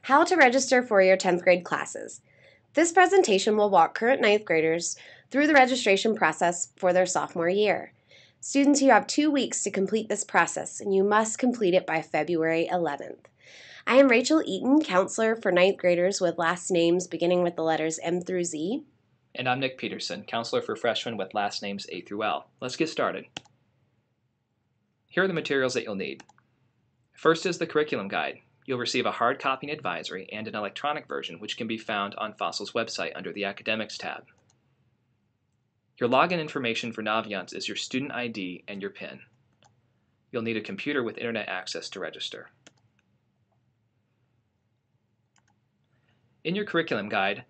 How to register for your 10th grade classes. This presentation will walk current 9th graders through the registration process for their sophomore year. Students, you have 2 weeks to complete this process, and you must complete it by February 11th. I am Rachel Eaton, counselor for 9th graders with last names beginning with the letters M through Z. And I'm Nick Peterson, counselor for freshmen with last names A through L. Let's get started. Here are the materials that you'll need. First is the curriculum guide. You'll receive a hard copy and advisory and an electronic version, which can be found on Fossil's website under the Academics tab. Your login information for Naviance is your student ID and your PIN. You'll need a computer with internet access to register. In your curriculum guide,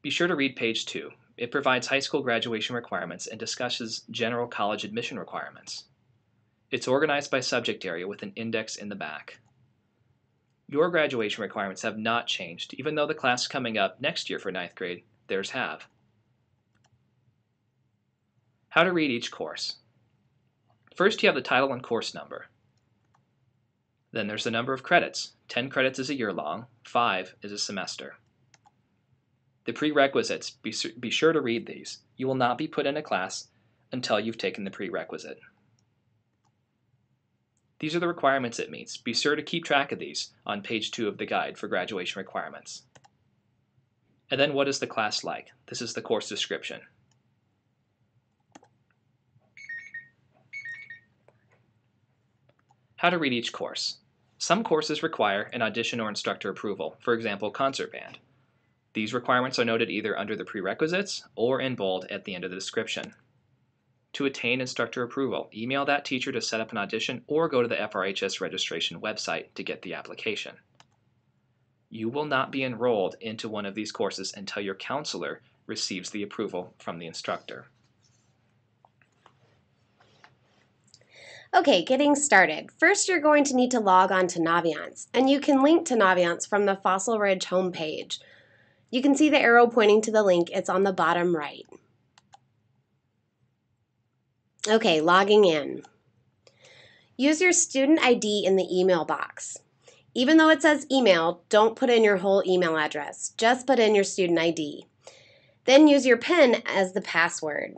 be sure to read page 2. It provides high school graduation requirements and discusses general college admission requirements. It's organized by subject area with an index in the back. Your graduation requirements have not changed, even though the class coming up next year for 9th grade, theirs have. How to read each course. First, you have the title and course number. Then there's the number of credits. 10 credits is a year long, 5 is a semester. The prerequisites, be sure to read these. You will not be put in a class until you've taken the prerequisite. These are the requirements it meets. Be sure to keep track of these on page 2 of the guide for graduation requirements. And then what is the class like? This is the course description. How to read each course. Some courses require an audition or instructor approval, for example, concert band. These requirements are noted either under the prerequisites or in bold at the end of the description. To attain instructor approval, email that teacher to set up an audition or go to the FRHS registration website to get the application. You will not be enrolled into one of these courses until your counselor receives the approval from the instructor. Okay, getting started. First, you're going to need to log on to Naviance, and you can link to Naviance from the Fossil Ridge homepage. You can see the arrow pointing to the link. It's on the bottom right. Okay, logging in. Use your student ID in the email box. Even though it says email, don't put in your whole email address. Just put in your student ID. Then use your PIN as the password.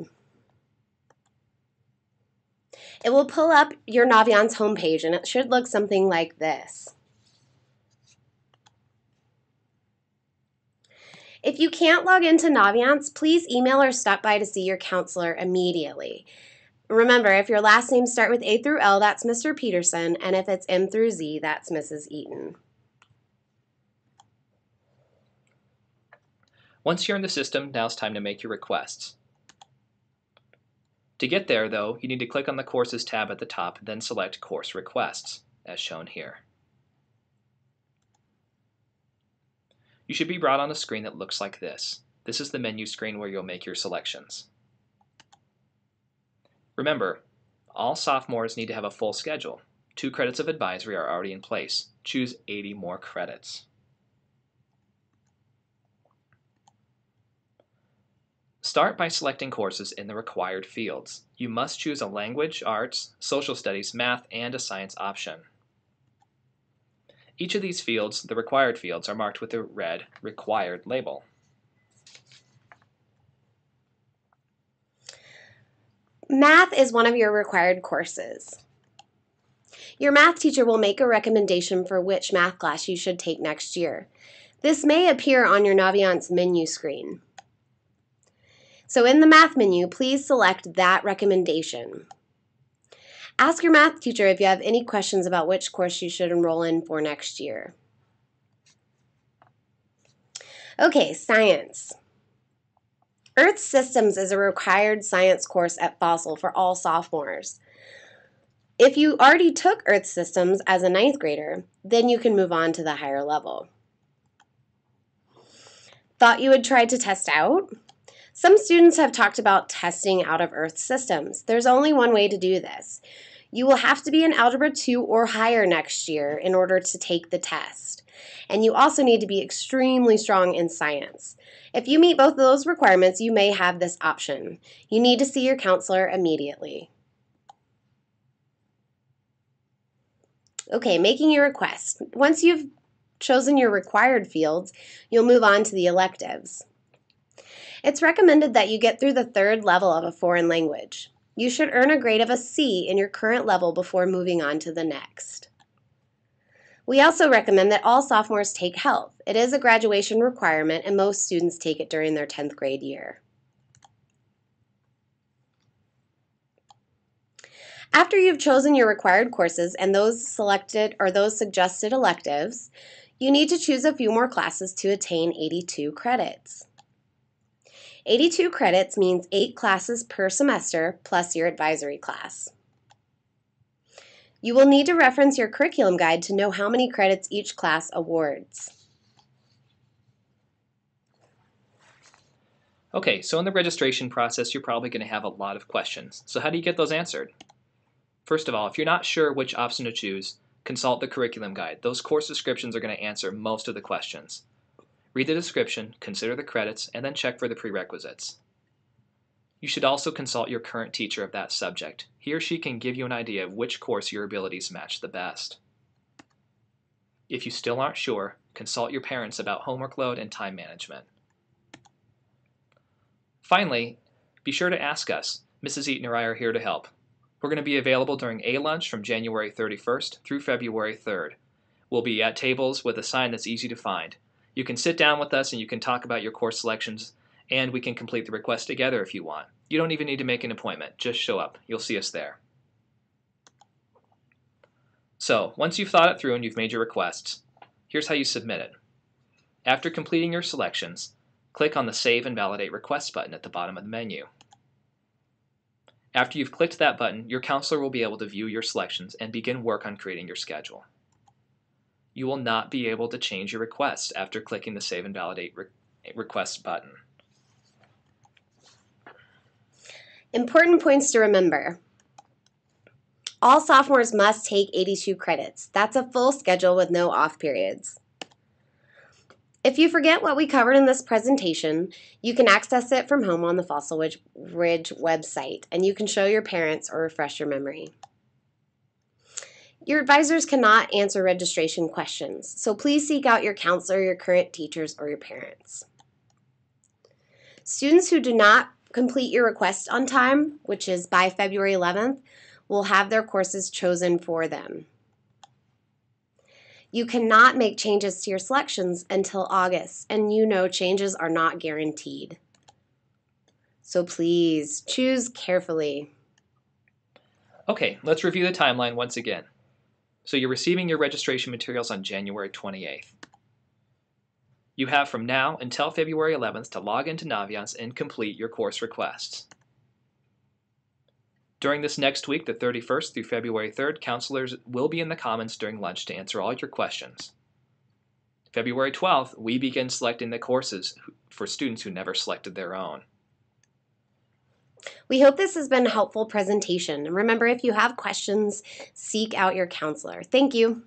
It will pull up your Naviance homepage, and it should look something like this. If you can't log into Naviance, please email or stop by to see your counselor immediately. Remember, if your last names start with A through L, that's Mr. Peterson, and if it's M through Z, that's Mrs. Eaton. Once you're in the system, now it's time to make your requests. To get there, though, you need to click on the Courses tab at the top, then select Course Requests, as shown here. You should be brought on a screen that looks like this. This is the menu screen where you'll make your selections. Remember, all sophomores need to have a full schedule. 2 credits of advisory are already in place. Choose 80 more credits. Start by selecting courses in the required fields. You must choose a language, arts, social studies, math, and a science option. Each of these fields, the required fields, are marked with a red required label. Math is one of your required courses. Your math teacher will make a recommendation for which math class you should take next year. This may appear on your Naviance menu screen. So in the math menu, please select that recommendation. Ask your math teacher if you have any questions about which course you should enroll in for next year. Okay, science. Earth Systems is a required science course at Fossil for all sophomores. If you already took Earth Systems as a 9th grader, then you can move on to the higher level. Thought you would try to test out? Some students have talked about testing out of Earth Systems. There's only one way to do this. You will have to be in Algebra 2 or higher next year in order to take the test. And you also need to be extremely strong in science. If you meet both of those requirements, you may have this option. You need to see your counselor immediately. Okay, making your request. Once you've chosen your required fields, you'll move on to the electives. It's recommended that you get through the third level of a foreign language. You should earn a grade of a C in your current level before moving on to the next. We also recommend that all sophomores take health. It is a graduation requirement and most students take it during their 10th grade year. After you've chosen your required courses and those selected or those suggested electives, you need to choose a few more classes to attain 82 credits. 82 credits means 8 classes per semester plus your advisory class. You will need to reference your curriculum guide to know how many credits each class awards. Okay, so in the registration process, you're probably going to have a lot of questions. So how do you get those answered? First of all, if you're not sure which option to choose, consult the curriculum guide. Those course descriptions are going to answer most of the questions. Read the description, consider the credits, and then check for the prerequisites. You should also consult your current teacher of that subject. He or she can give you an idea of which course your abilities match the best. If you still aren't sure, consult your parents about homework load and time management. Finally, be sure to ask us. Mrs. Eaton or I are here to help. We're going to be available during A-Lunch from January 31st through February 3rd. We'll be at tables with a sign that's easy to find. You can sit down with us and you can talk about your course selections, and we can complete the request together if you want. You don't even need to make an appointment. Just show up. You'll see us there. So, once you've thought it through and you've made your requests, here's how you submit it. After completing your selections, click on the Save and Validate Requests button at the bottom of the menu. After you've clicked that button, your counselor will be able to view your selections and begin work on creating your schedule. You will not be able to change your request after clicking the Save and Validate Requests button. Important points to remember. All sophomores must take 82 credits. That's a full schedule with no off periods. If you forget what we covered in this presentation, you can access it from home on the Fossil Ridge website, and you can show your parents or refresh your memory. Your advisors cannot answer registration questions, so please seek out your counselor, your current teachers, or your parents. Students who do not complete your request on time, which is by February 11th, will have their courses chosen for them. You cannot make changes to your selections until August, and you know changes are not guaranteed. So please choose carefully. Okay, let's review the timeline once again. So you're receiving your registration materials on January 28th. You have from now until February 11th to log into Naviance and complete your course requests. During this next week, the 31st through February 3rd, counselors will be in the Commons during lunch to answer all your questions. February 12th, we begin selecting the courses for students who never selected their own. We hope this has been a helpful presentation. And remember, if you have questions, seek out your counselor. Thank you.